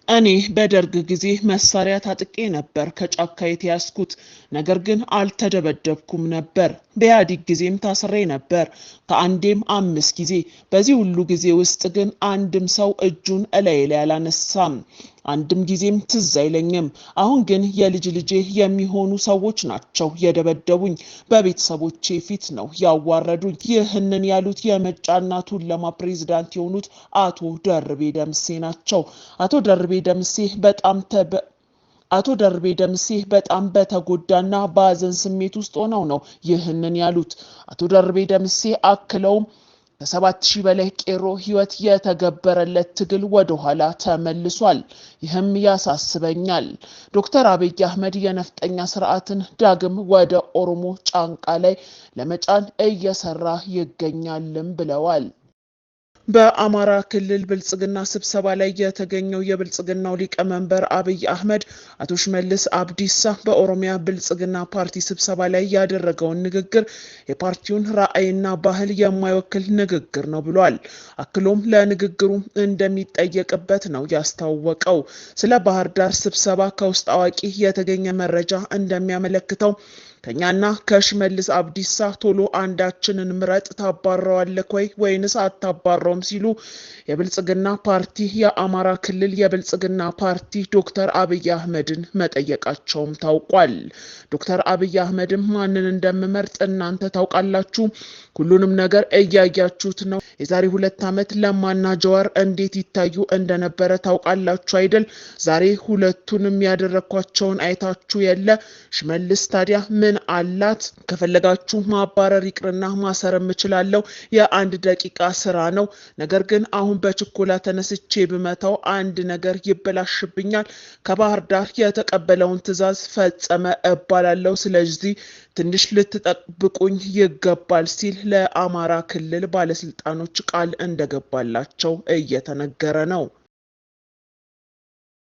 እኔ በደርግ ጊዜ መሳሪያ ታጥቄ ነበር ከጫካ የተያዝኩት ነገር ግን አልተደበደብኩም ነበር በኢህአዴግ ጊዜም ታስሬ ነበር ከአንዴም 5 ጊዜ በዚህ ሁሉ ጊዜ ውስጥ ግን አንድም ሰው እጁን እላይ ላይ አላነሳም አንድም ጊዜም ትዝ አይለኝም አሁን ግን የልጅ ልጄ የሚሆኑ ሰዎች ናቸው የደበደቡኝ በቤተሰቦቼ ፊት ነው ያዋረዱኝ ይህንን ያሉት የመጫናቱን ለማ ፕሬዝዳንት የሆኑት አቶ ደርቤ ደምሴ ናቸው አቶ ደርቤ ደምሴ በጣም በተጎዳና ባዘን ስሜት ውስጥ ሆነው ነው ይህንን ያሉት አቶ ደርቤ ደምሴ አክለውም ከ7000 በላይ ቄሮ ህይወት የተገበረለት ትግል ወደ ኋላ ተመልሷል ይህም ያሳስበኛል ዶክተር አብይ አህመድ የነፍጠኛ ስርዓትን ዳግም ወደ ኦሮሞ ጫንቃ ላይ ለመጫን እየሰራ ይገኛልም ብለዋል በአማራ ክልል ብልጽግና ስብሰባ ላይ የተገኘው የብልጽግናው ሊቀመንበር አብይ አህመድ አቶ ሽመልስ አብዲሳ በኦሮሚያ ብልጽግና ፓርቲ ስብሰባ ላይ ያደረገውን ንግግር የፓርቲውን ራዕይና ባህል የማይወክል ንግግር ነው ብሏል አክሎም ለንግግሩ እንደሚጠየቅበት ነው ያስታወቀው ስለ ባህር ዳር ስብሰባ ከውስጥ አዋቂ የተገኘ መረጃ እንደሚያመለክተው ከኛና ከሽመልስ አብዲሳ ቶሎ አንዳችንን ምረጥ ታባረዋለህ ወይንስ አታባረውም ሲሉ የብልጽግና ፓርቲ የአማራ ክልል የብልጽግና ፓርቲ ዶክተር አብይ አህመድን መጠየቃቸውም ታውቋል ዶክተር አብይ አህመድም ማንን እንደምመርጥ እናንተ ታውቃላችሁ ሁሉንም ነገር እያያችሁት ነው የዛሬ 2 ዓመት ለማና ጀዋር እንዴት ይታዩ እንደነበረ ታውቃላችሁ አይደል ዛሬ ሁለቱንም ያደረኳቸውን አይታችሁ የለ ሽመልስ ታዲያ ምን አላት ከፈለጋችሁ ማባረር ይቅርና ማሰርም እችላለሁ የአንድ ደቂቃ ስራ ነው ነገር ግን አሁን በችኮላ ተነስቼ ብመታው አንድ ነገር ይበላሽብኛል ከባህር ዳር የተቀበለውን ትዕዛዝ ፈጸመ እባላለሁ ስለዚህ ትንሽ ልትጠብቁኝ ይገባል ሲል ለአማራ ክልል ባለስልጣኖች ቃል እንደገባላቸው እየተነገረ ነው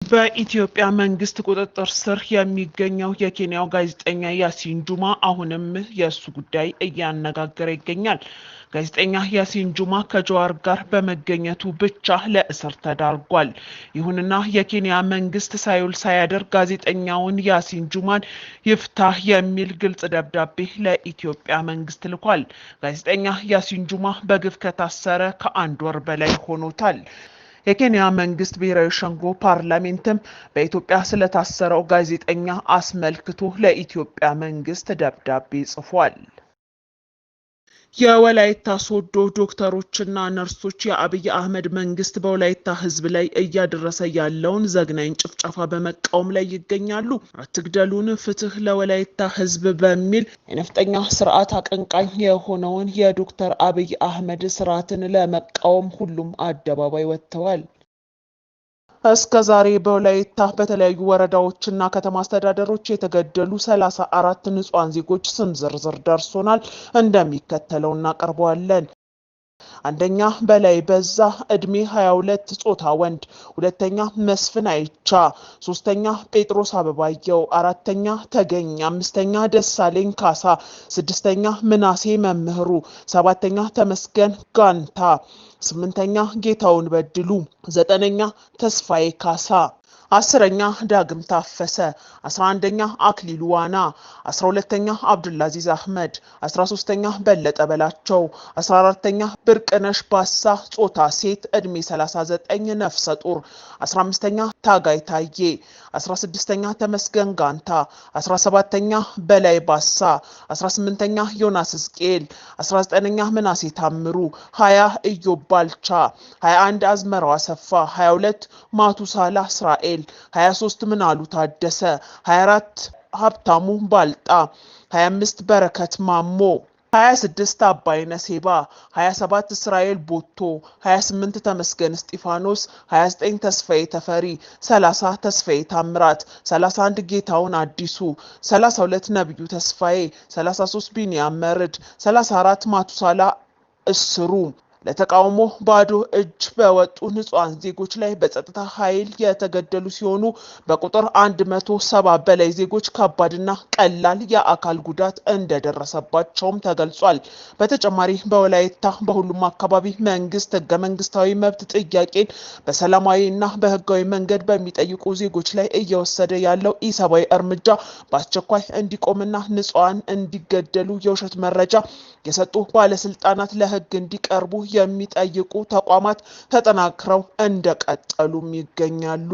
በኢትዮጵያ መንግስት ቁጥጥር ስር የሚገኘው የኬንያው ጋዜጠኛ ያሲን ጁማ አሁንም የሱ ጉዳይ እያነጋገረ ይገኛል ጋዜጠኛ ያሲን ጁማ ከጀዋር ጋር በመገኘቱ ብቻ ለእስር ተዳርጓል ይሁንና የኬንያ መንግስት ሳይውል ሳያድር ጋዜጠኛውን ያሲን ጁማን ይፍታህ የሚል ግልጽ ደብዳቤ ለኢትዮጵያ መንግስት ልኳል ጋዜጠኛ ያሲን ጁማ በግፍ ከታሰረ ከ1 ወር በላይ ሆኖታል የኬንያ መንግስት ብሔራዊ ሸንጎ ፓርላሜንትም በኢትዮጵያ ስለታሰረው ጋዜጠኛ አስመልክቶ ለኢትዮጵያ መንግስት ደብዳቤ ጽፏል የወላይታ ሶዶ ዶክተሮችና ነርሶች የአብይ አህመድ መንግስት በወላይታ ህዝብ ላይ እያደረሰ ያለውን ዘግናኝ ጭፍጨፋ በመቃወም ላይ ይገኛሉ አትግደሉን ፍትህ ለወላይታ ህዝብ በሚል የነፍጠኛ ስርዓት አቀንቃኝ የሆነውን የዶክተር አብይ አህመድ ስርዓትን ለመቃወም ሁሉም አደባባይ ወጥተዋል እስከዛሬ በወላይታ በተለያዩ ወረዳዎችና ከተማ አስተዳደሮች የተገደሉ 34 ንጹሃን ዜጎች ስም ዝርዝር ደርሶናል እንደሚከተለው እናቀርበዋለን አንደኛ በላይ በዛ እድሜ 22 ጾታ ወንድ ሁለተኛ መስፍን አይቻ ሶስተኛ ጴጥሮስ አበባየው አራተኛ ተገኝ አምስተኛ ደሳለኝ ካሳ ስድስተኛ ምናሴ መምህሩ ሰባተኛ ተመስገን ጋንታ ስምንተኛ ጌታውን በድሉ ዘጠነኛ ተስፋዬ ካሳ 10ኛ ዳግም ታፈሰ 11ኛ አክሊሉ ዋና 12ኛ አብዱላዚዝ አህመድ 13ኛ በለጠ በላቸው 14ኛ ብርቅነሽ ባሳ ጾታ ሴት እድሜ 39 ነፍሰ ጡር 15ኛ ታጋይ ታዬ 16ኛ ተመስገን ጋንታ 17ኛ በላይ ባሳ 18ኛ ዮናስ እስቄል 19ኛ ምናሴ ታምሩ 20 ኢዮብ ባልቻ 21 አዝመራው አሰፋ 22 ማቱሳላ እስራኤል 23 ምናሉ ታደሰ 24 ሀብታሙ ባልጣ 25 በረከት ማሞ 26 አባይነ ሴባ 27 እስራኤል ቦቶ 28 ተመስገን እስጢፋኖስ 29 ተስፋዬ ተፈሪ 30 ተስፋዬ ታምራት 31 ጌታውን አዲሱ 32 ነብዩ ተስፋዬ 33 ቢኒያም መርድ 34 ማቱሳላ እስሩ ለተቃውሞ ባዶ እጅ በወጡ ንጹሃን ዜጎች ላይ በጸጥታ ኃይል የተገደሉ ሲሆኑ በቁጥር 170 በላይ ዜጎች ከባድና ቀላል የአካል ጉዳት እንደደረሰባቸውም ተገልጿል። በተጨማሪ በወላይታ በሁሉም አካባቢ መንግስት ህገ መንግስታዊ መብት ጥያቄን በሰላማዊና በህጋዊ መንገድ በሚጠይቁ ዜጎች ላይ እየወሰደ ያለው ኢሰብአዊ እርምጃ በአስቸኳይ እንዲቆምና ንጹሃን እንዲገደሉ የውሸት መረጃ የሰጡ ባለስልጣናት ለህግ እንዲቀርቡ የሚጠይቁ ተቋማት ተጠናክረው እንደቀጠሉም ይገኛሉ።